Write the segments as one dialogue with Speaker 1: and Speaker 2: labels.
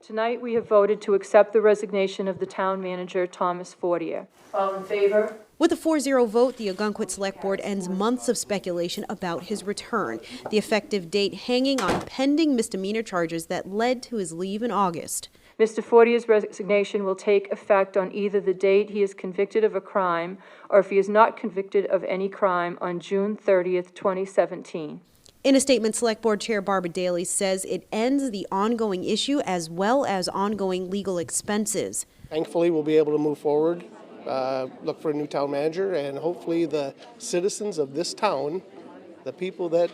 Speaker 1: Tonight, we have voted to accept the resignation of the town manager, Thomas Fortier. All in favor?
Speaker 2: With a 4-0 vote, the Ogunquit Select Board ends months of speculation about his return, the effective date hanging on pending misdemeanor charges that led to his leave in August.
Speaker 1: Mr. Fortier's resignation will take effect on either the date he is convicted of a crime or if he is not convicted of any crime on June 30th, 2017.
Speaker 2: In a statement, Select Board Chair Barbara Daly says it ends the ongoing issue as well as ongoing legal expenses.
Speaker 3: Thankfully, we'll be able to move forward, look for a new town manager, and hopefully the citizens of this town, the people that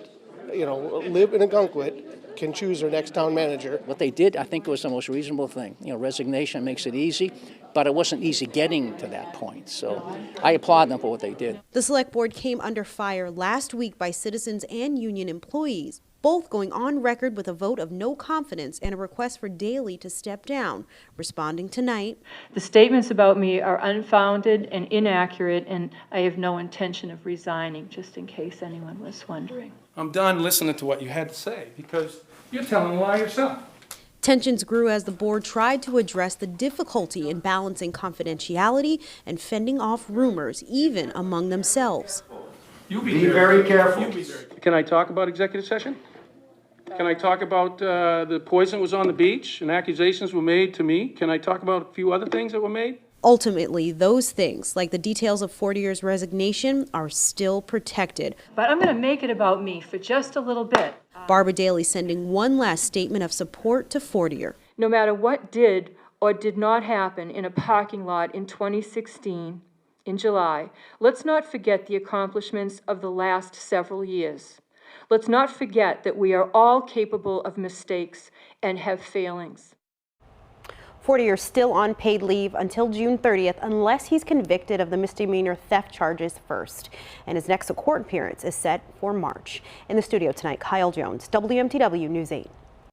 Speaker 3: live in Ogunquit, can choose their next town manager.
Speaker 4: What they did, I think, was the most reasonable thing. Resignation makes it easy, but it wasn't easy getting to that point. So I applaud them for what they did.
Speaker 2: The Select Board came under fire last week by citizens and union employees, both going on record with a vote of no confidence and a request for Daly to step down. Responding tonight,
Speaker 1: The statements about me are unfounded and inaccurate, and I have no intention of resigning, just in case anyone was wondering.
Speaker 5: I'm done listening to what you had to say because you're telling a lie yourself.
Speaker 2: tensions grew as the board tried to address the difficulty in balancing confidentiality and fending off rumors, even among themselves.
Speaker 5: Be very careful. Can I talk about executive session? Can I talk about the poison was on the beach and accusations were made to me? Can I talk about a few other things that were made?
Speaker 2: Ultimately, those things, like the details of Fortier's resignation, are still protected.
Speaker 1: But I'm going to make it about me for just a little bit.
Speaker 2: Barbara Daly sending one last statement of support to Fortier.
Speaker 1: No matter what did or did not happen in a parking lot in 2016, in July, let's not forget the accomplishments of the last several years. Let's not forget that we are all capable of mistakes and have failings.
Speaker 2: Fortier still on paid leave until June 30th unless he's convicted of the misdemeanor theft charges first. And his next court appearance is set for March. In the studio tonight, Kyle Jones, WMTW News 8.